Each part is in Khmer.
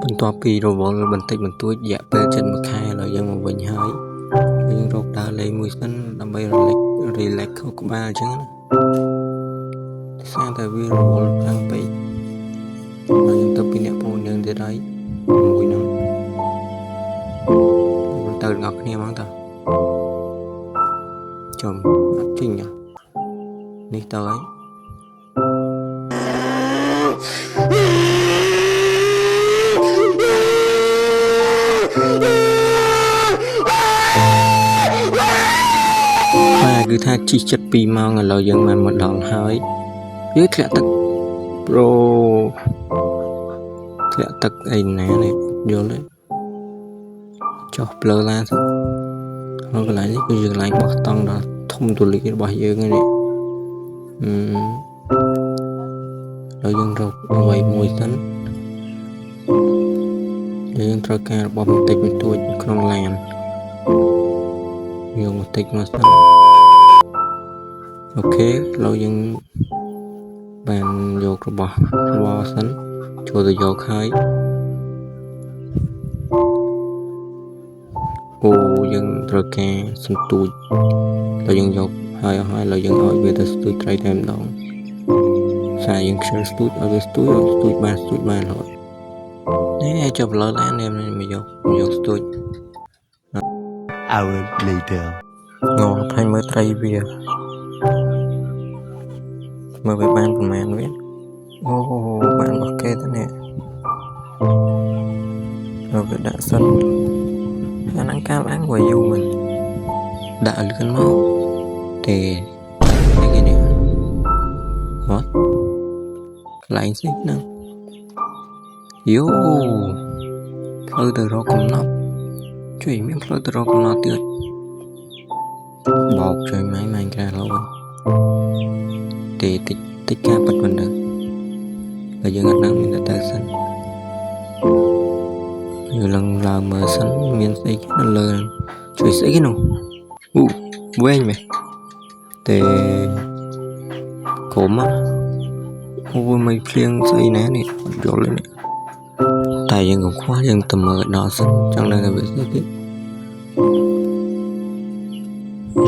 បន្ទាប់ពីរវល់បន្តិចបន្តួចរយៈពេលជិត1ខែឥឡូវយើងមកវិញហើយយើងរកដើរលេងមួយសិនដើម្បីrelax ខួរក្បាលអញ្ចឹងណាសារតែវារវល់ខ្លាំងពេកហើយយើងទៅពីអ្នកពូនយើងទៀតហើយមួយហ្នឹងយើងទៅដល់គ្នាហ្មងតើចំអត់ជិញនេះទៅហើយគឺថាជិះចិត្ត2ម៉ោងឥឡូវយើងមកដល់ហើយវាធ្លាក់ទឹកប្រូធ្លាក់ទឹកអីណានេះយល់ទេចុះផ្លូវឡានហើយកន្លែងនេះគឺជាកន្លែងបោះតង់ដ៏ធំទូលាយរបស់យើងហ្នឹងនេះហើយយើងរកអ្វីមួយសិនយើងត្រូវការរបស់បន្តិចបន្តួចក្នុងឡានយកបន្តិចមកសិនអូខេឥឡូវយើងបានយករបស់សិនចូលទៅយកហើយអូយើងត្រូវការសន្ទូចហើយយើងយកហើយឥឡូវយើងឲ្យវាទៅស្ទូចត្រីតែម្ដងសារយើងខ្ជិលស្ទូចឲ្យវាស្ទូចបានរហូតនេះចាប់លើឡាននេះមកយកស្ទូច hour later ងល់ផ្នែកមើលត្រីវាមើលវាបានប្រមាណវាអូបានរបស់គេទៅនេះเราไปដាក់សិនអាហ្នឹងកាលអាំងវាយូរមិនដាក់លឿនមកទេគេនេះហត់កន្លែងស្អីហ្នឹងយូផ្លូវទៅរកកំណត់ជួយមានផ្លូវទៅរកកំណត់ទៀតបោកជួយម៉ែក្រែឡូវទេតិចការប៉ិតមិនដឹងហើយយើងអត់ដឹងមានតែទៅសិនយើងឡើងមើលសិនមានស្អីនៅលើជួយស្អីគេនោះវែងមែនតែគុំអូមិនភ្លៀងស្អីណានេះអត់យល់ទេនេះតែយើងក៏ខ្វះយើងទៅមើលដល់សិនចង់ដឹងថាវាស្អីទៀត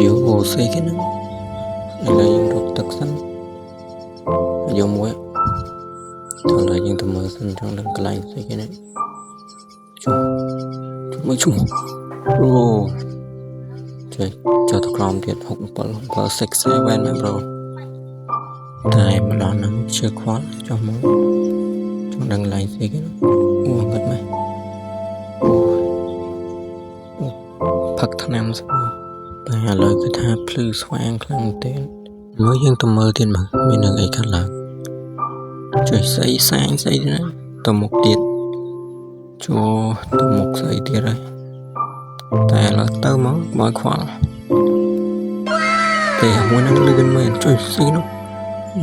យោស្អីគេនោះឥឡូវយើងរកទឹកសិនយកមួយឥឡូវយើងទៅមើលសិនចង់ដឹងកន្លែងស្អីគេនេះជុំអូចុះទៅក្រោមទៀត67 67មែនប្រូតែម្ដងហ្នឹងជឿខ្វល់ចុះមកចង់ដឹងកន្លែងស្អីគេនោះអូបាត់មែនផឹកថ្នាំស្រួយតែឥឡូវគឺថាភ្លឺស្វាងខ្លាំងទេមើលយើងទៅមើលទៀតមើលមាននឹងអីខាងឡើងជួយស្អីសាញស្អីណាទៅមុខទៀតចូលទៅមុខស្អីទៀតហើយតែឥឡូវទៅមកបើខ្វល់តែមួយនឹងលឿនមែនជួយស្អីនោះ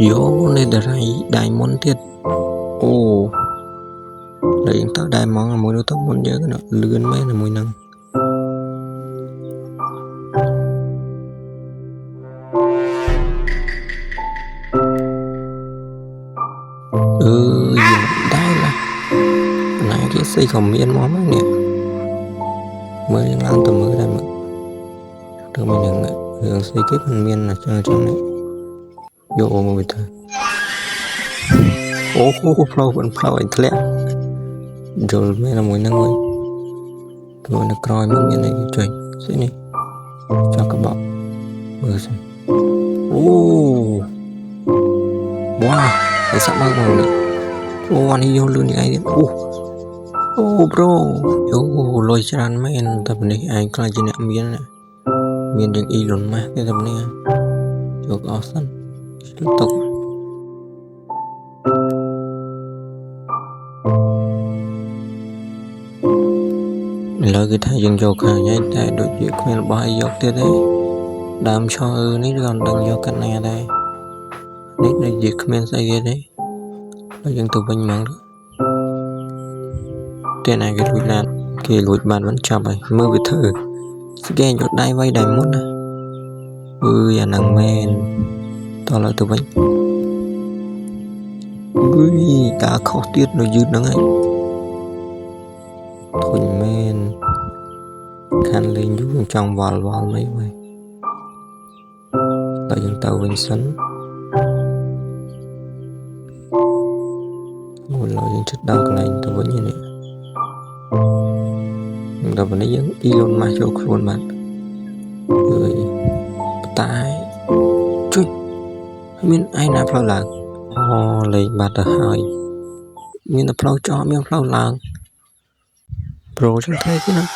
យោនេះដៃមុនទៀតអូតែយើងទៅដៃមកមួយនោះទៅមុនយើងលឿនមែនមួយនឹងគេស្អីក៏មានមកហ្នឹងនេះមើលយើងឡើងទៅមើលដែរមើលទៅមានរឿងស្អីគេមិនមានចឹងនេះយកមកវិញទៅអូផ្លូវអីធ្លាក់យល់មែនមួយហ្នឹងមួយទៅនៅក្រោយមកមានអីចុចស្អីនេះចោះកបក់មើលសិនអូវ៉ាឯសាប់មកនេះអូអានេះយកលឿននេះឯងអូប្រូយោលុយច្រើនមែនតែពេលនេះឯងខ្លាចជាអ្នកមានជាងអ៊ីលុនម៉ាស់ទេតែនេះយកអស់សិនទុកឥឡូវគឺថាយើងយកខាងនេះតែដូចជាគ្មានរបស់អីយកទៀតទេដើមឈើនេះក៏មិនដឹងយកកាត់ណាដែរនេះដូចជាគ្មានស្អីទេហើយយើងទៅវិញមកតែណាគេលួចបានមិនចាប់ហើយមើលវាធ្វើស្កេនយកដៃໄວដៃមុនណាអាហ្នឹងមែនតឡើយទៅវិញតាខុសទៀតនៅយឺតហ្នឹងហើយ កាន់លេងយូរចង់វល់មិនវិញដល់យើងទៅវិញសិនមួយឡើយយើងជិតដល់កន្លែងទៅវិញនេះដល់ពេលនេះយើងអ៊ីឡុនម៉ាស់ចូលខ្លួនបាត់អើយតែជួយមានឯណាផ្លូវឡើងអូលេងបាត់ទៅហើយមានតែផ្លូវចោលមានផ្លូវឡើងប្រូចឹងទេគឺណា